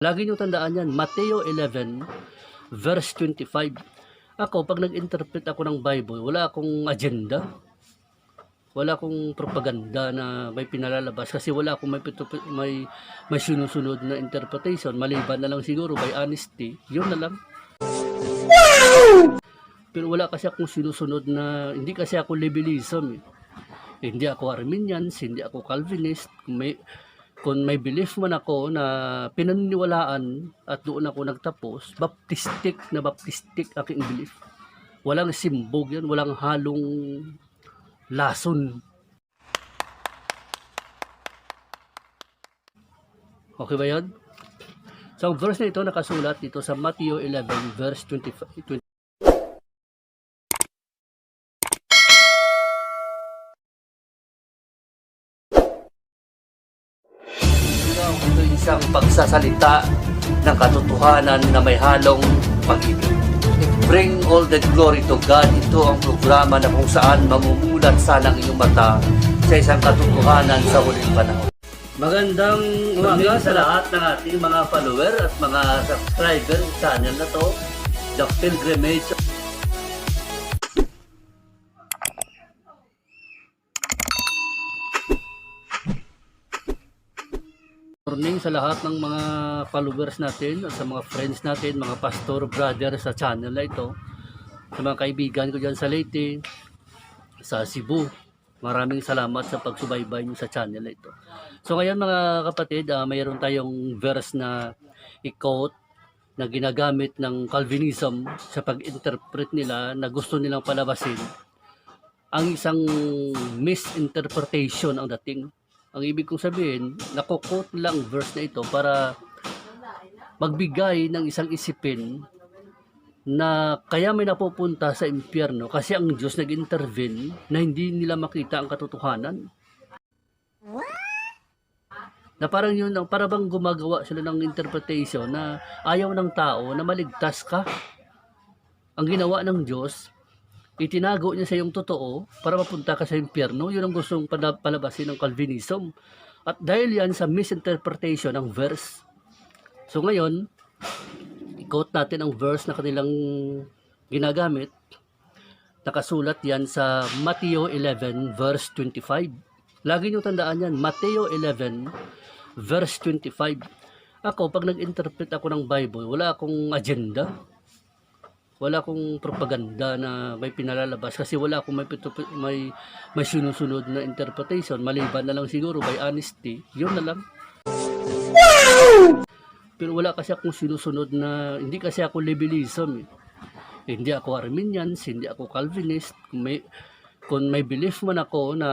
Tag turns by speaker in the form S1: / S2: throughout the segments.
S1: Lagi nyo tandaan yan, Mateo 11 verse 25. Ako, pag nag-interpret ako ng Bible, wala akong agenda. Wala akong propaganda na may pinalalabas kasi wala akong may sinusunod na interpretation, maliban na lang siguro by honesty, yun na lang. Pero wala kasi akong sinusunod na, hindi kasi ako liberalism. Hindi ako Arminians, hindi ako Calvinist. Kung may belief man ako na pinaniniwalaan at doon ako nagtapos, baptistic aking belief. Walang simbog yan, walang halong lason. Okay ba yan? So ang verse na ito nakasulat dito sa Mateo 11 verse 25. Ito isang pagsasalita ng katotohanan na may halong pag-ibig. Bring all the glory to God. Ito ang programa na kung saan mamumulat sana ang iyong mata sa isang katotohanan sa huling panahon. Magandang umaga sa lahat ng ating mga follower at mga subscriber sa channel na to, The Pilgrimage. Morning sa lahat ng mga followers natin at sa mga friends natin, mga pastor, brother sa channel na ito, sa mga kaibigan ko dyan sa Leyte, sa Cebu. Maraming salamat sa pagsubaybay nyo sa channel na ito. So ngayon mga kapatid, mayroon tayong verse na i-quote na ginagamit ng Calvinism sa pag-interpret nila na gusto nilang palabasin. Ang isang misinterpretation ang dating. Ang ibig kong sabihin, nakukot lang verse na ito para magbigay ng isang isipin na kaya may napupunta sa impyerno kasi ang Diyos nag-intervene na hindi nila makita ang katotohanan. Na parang yun, para bang gumagawa sila ng interpretation na ayaw ng tao na maligtas ka. Ang ginawa ng Diyos, itinago niya sa iyong totoo para mapunta ka sa impyerno. Yun ang gustong palabasin ng Calvinism. At dahil yan sa misinterpretation ng verse. So ngayon, i-quote natin ang verse na kanilang ginagamit. Nakasulat yan sa Mateo 11 verse 25. Lagi nyo tandaan yan, Mateo 11 verse 25. Ako, pag nag-interpret ako ng Bible, wala akong agenda. Wala akong propaganda na may pinalalabas kasi wala akong may sinusunod na interpretation, maliban na lang siguro by honesty, yun na lang. Pero wala kasi akong sinusunod na, hindi kasi ako liberalism. Hindi ako Arminians, hindi ako Calvinist. Kung may belief man ako na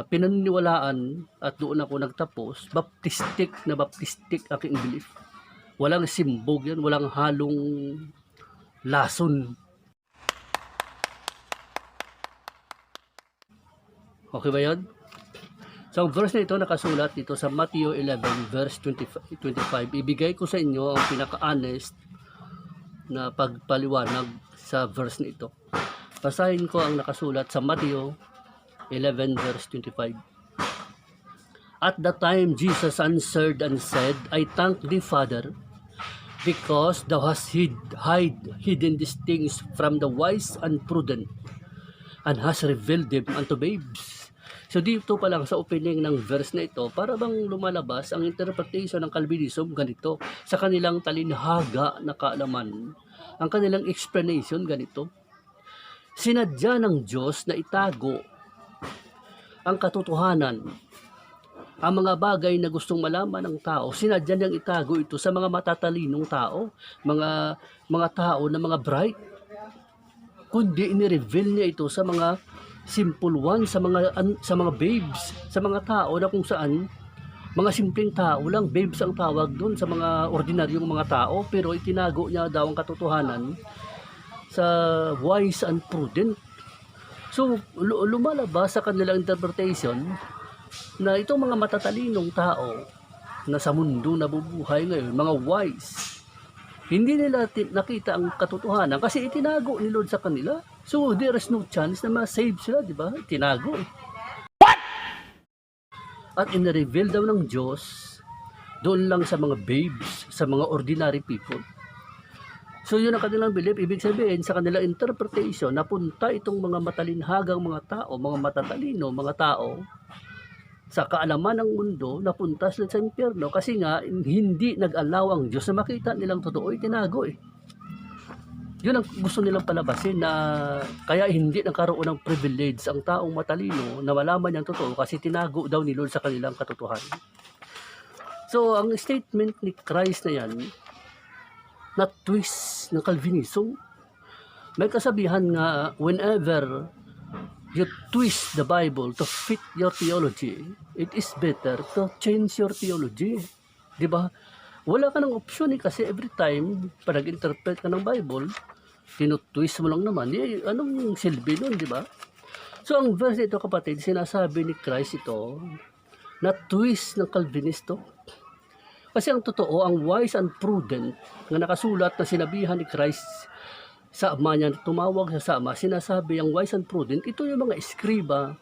S1: pinaniniwalaan at doon ako nagtapos, baptistic aking belief. Walang simbog yan, walang halong lason. Okay ba yan? So ang verse na ito nakasulat dito sa Mateo 11 verse 25. Ibigay ko sa inyo ang pinaka-honest na pagpaliwanag sa verse na ito. Basahin ko ang nakasulat sa Mateo 11 verse 25. At that time Jesus answered and said, I thank thee, Father, because thou hast hidden these things from the wise and prudent, and hast revealed them unto babes. So dito pa lang sa opening ng verse na ito, para bang lumalabas ang interpretation ng Calvinism ganito. Sa kanilang talinhaga na kaalaman, ang kanilang explanation ganito. Sinadya ng Diyos na itago ang katotohanan. Ang mga bagay na gustong malaman ng tao, sinadya niyang itago ito sa mga matatalinong tao, mga tao na mga bright. Kundi inireveal niya ito sa mga simple ones, sa mga babes, sa mga tao na kung saan mga simpleng tao lang, babes ang tawag doon sa mga ordinaryong mga tao, pero itinago niya daw ang katotohanan sa wise and prudent. So lumalabas sa kanilang interpretation na itong mga matatalinong tao na sa mundo nabubuhay ngayon, mga wise, hindi nila nakita ang katotohanan kasi itinago ni Lord sa kanila. So there is no chance na ma-save sila, di ba? Itinago. What? At in-reveal daw ng Diyos doon lang sa mga babes, sa mga ordinary people. So yun ang kanilang belief. Ibig sabihin sa kanilang interpretation, napunta itong mga matalinhagang mga tao, mga matatalino, mga tao sa kaalaman ng mundo, napunta sila sa impyerno kasi nga hindi nag-allow ang Diyos na makita nilang totoo, itinago eh. Yun ang gusto nilang palabasin, na kaya hindi nagkaroon ng privilege ang taong matalino na malaman niyang totoo kasi tinago daw ni Lord sa kanilang katotohanan. So ang statement ni Christ na yan, na twist ng Calvinism. May kasabihan nga, whenever you twist the Bible to fit your theology, it is better to change your theology. Di ba? Wala ka ng option kasi every time pag nag-interpret ka ng Bible, tinutwist mo lang naman. Anong silbi nun, di ba? So ang verse ito, kapatid, sinasabi ni Christ ito, na twist ng Calvinisto. Kasi ang totoo, ang wise and prudent na nakasulat na sinabihan ni Christ sa ama niya, tumawag sa ama, sinasabi ang wise and prudent, ito yung mga eskriba,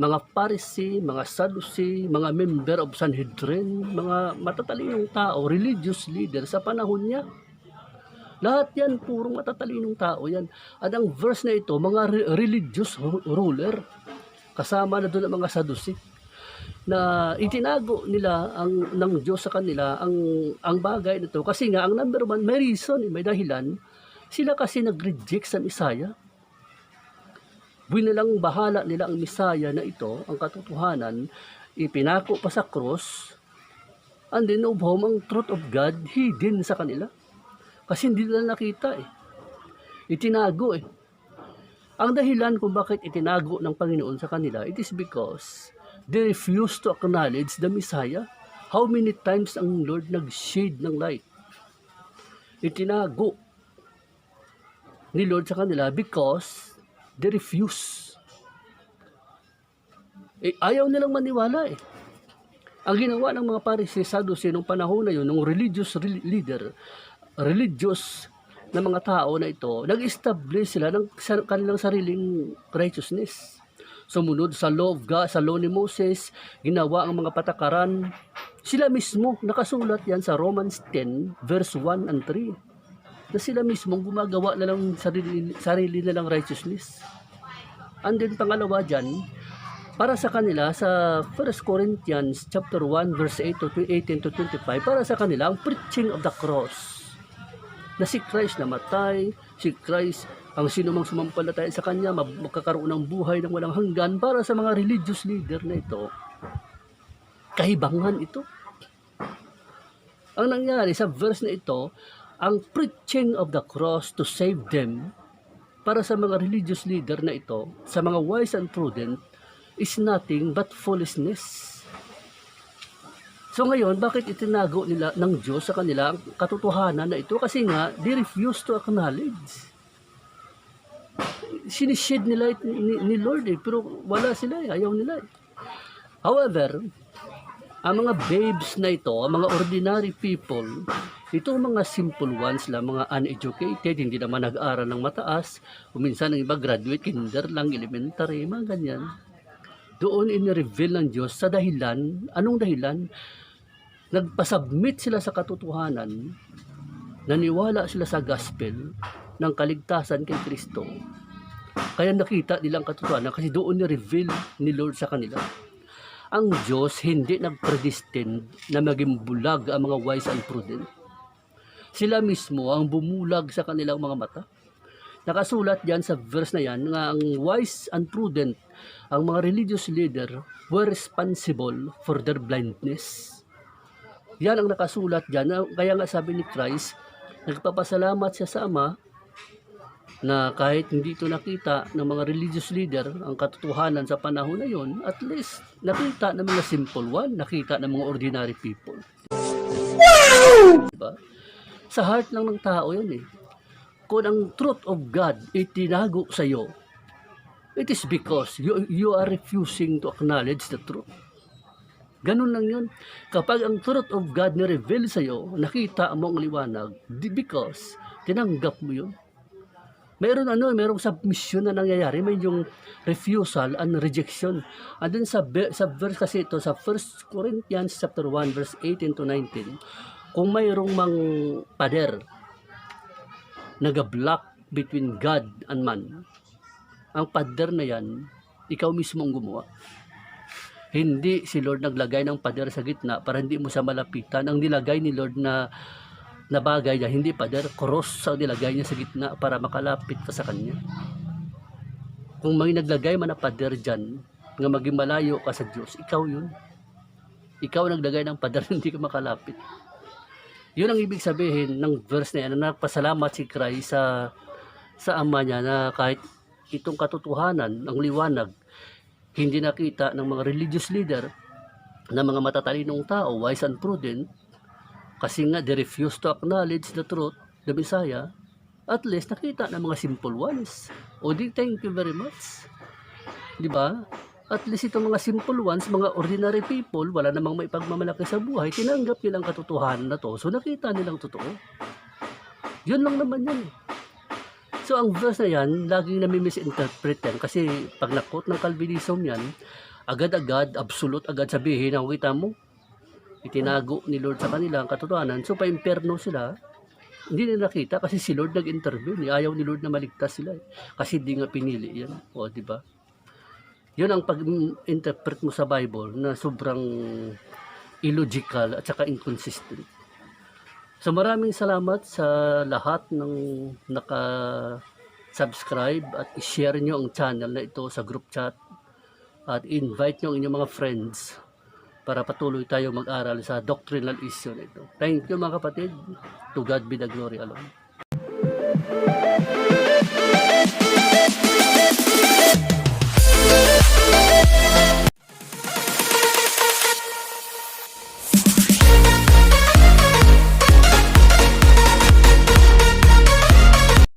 S1: mga Pharisee, mga Sadducee, mga member of Sanhedrin, mga matatalinong tao, religious leader sa panahon niya. Lahat yan, purong matatalinong tao yan. At ang verse na ito, mga religious ruler, kasama na doon ang mga Sadducee, na itinago nila ng Diyos sa kanila ang bagay nito kasi nga ang number one, may reason, may dahilan. Sila kasi nag-reject sa Misaya. Binilang bahala nila ang Misaya na ito, ang katotohanan, ipinako pa sa cross, and then of whom ang truth of God hidden sa kanila. Kasi hindi nila nakita eh. Itinago eh. Ang dahilan kung bakit itinago ng Panginoon sa kanila, it is because they refuse to acknowledge the Messiah. How many times ang Lord nag-shade ng light? Itinago ni Lord sa kanila because they refuse. Ayaw nilang maniwala eh. Ang ginawa ng mga Pharisee, Sadducee nung panahon na yun, ng religious leader, religious na mga tao na ito, nag-establish sila ng kanilang sariling righteousness. Sumunod sa law of God, sa law ni Moses, ginawa ang mga patakaran. Sila mismo, nakasulat yan sa Romans 10, verse 1 and 3, na sila mismo gumagawa na lang sarili na lang righteousness. And then pangalawa dyan, para sa kanila, sa 1 Corinthians chapter 1, verse 8 to 18 to 25, para sa kanila, ang preaching of the cross, na si Christ namatay, si Christ, ang sino mang sumampalataya sa Kanya, magkakaroon ng buhay ng walang hanggan. Para sa mga religious leader na ito, kahibangan ito. Ang nangyari sa verse na ito, ang preaching of the cross to save them, para sa mga religious leader na ito, sa mga wise and prudent, is nothing but foolishness. So ngayon, bakit itinago nila ng Diyos sa kanila ang katotohanan na ito? Kasi nga, they refuse to acknowledge. Sinishade nila ni Lord eh, pero wala sila eh, ayaw nila eh. However, ang mga babes na ito, ang mga ordinary people, ito mga simple ones lang, mga uneducated, hindi naman nag-aaral ng mataas, minsan ang iba graduate, kinder lang, elementary, mga ganyan. Doon in-reveal ng Diyos sa dahilan, anong dahilan? Nagpasubmit sila sa katotohanan, naniwala sila sa gospel ng kaligtasan kay Kristo. Kaya nakita nilang katotohanan kasi doon ni-reveal ni Lord sa kanila. Ang Diyos hindi nag-predestined na maging bulag ang mga wise and prudent. Sila mismo ang bumulag sa kanilang mga mata. Nakasulat diyan sa verse na yan nga ang wise and prudent, ang mga religious leader were responsible for their blindness. Yan ang nakasulat diyan. Kaya nga sabi ni Christ, nagpapasalamat siya sa Ama na kahit hindi ito nakita ng mga religious leader ang katotohanan sa panahon na yon, at least nakita ng mga simple one, nakita ng mga ordinary people. Diba? Sa heart lang ng tao yan eh. Kung ang truth of God itinago sa iyo, it is because you are refusing to acknowledge the truth. Ganun lang yun. Kapag ang truth of God ni-reveal sa iyo, nakita mo ang liwanag, because tinanggap mo yun. Mayroong submission na nangyayari, may yung refusal and rejection. Andun sa verse kasi ito, sa 1 Corinthians chapter 1, verse 18 to 19, kung mayroong mang pader, nag-block between God and man, ang pader na yan, ikaw mismo ang gumawa. Hindi si Lord naglagay ng pader sa gitna para hindi mo siya malapitan. Ang nilagay ni Lord na bagay niya, hindi pader, cross ang nilagay niya sa gitna para makalapit ka sa Kanya. Kung may naglagay man na pader dyan, nga maging malayo ka sa Diyos, ikaw yun. Ikaw naglagay ng pader, hindi ka makalapit. Yun ang ibig sabihin ng verse na yan, na nagpasalamat si Christ sa Ama niya na kahit itong katotohanan, ang liwanag, hindi nakita ng mga religious leader, ng mga matatalinong tao, wise and prudent, kasi nga they refuse to acknowledge the truth, the Messiah. At least nakita ng mga simple ones. O di, thank you very much. Di ba? At least itong mga simple ones, mga ordinary people, wala namang maipagmamalaki sa buhay, tinanggap nilang katotohanan na to. So nakita nilang totoo. Yun lang naman yan. So ang verse na yan, laging nami-misinterpret yan. Kasi pag nakot ng Calvinism yan, agad-agad, absolute agad sabihin, ang kita mo, itinago ni Lord sa kanila ang katotohanan. So pa-imperno sila, hindi nila nakita kasi si Lord nag-intervene. Ayaw ni Lord na maligtas sila. Kasi hindi nga pinili yan. O, di ba? Yun ang pag-interpret mo sa Bible na sobrang illogical at saka inconsistent. So maraming salamat sa lahat ng naka-subscribe at i-share nyo ang channel na ito sa group chat at invite nyo ang inyong mga friends para patuloy tayo mag-aral sa doctrinal issue na ito. Thank you mga kapatid. To God be the glory alone.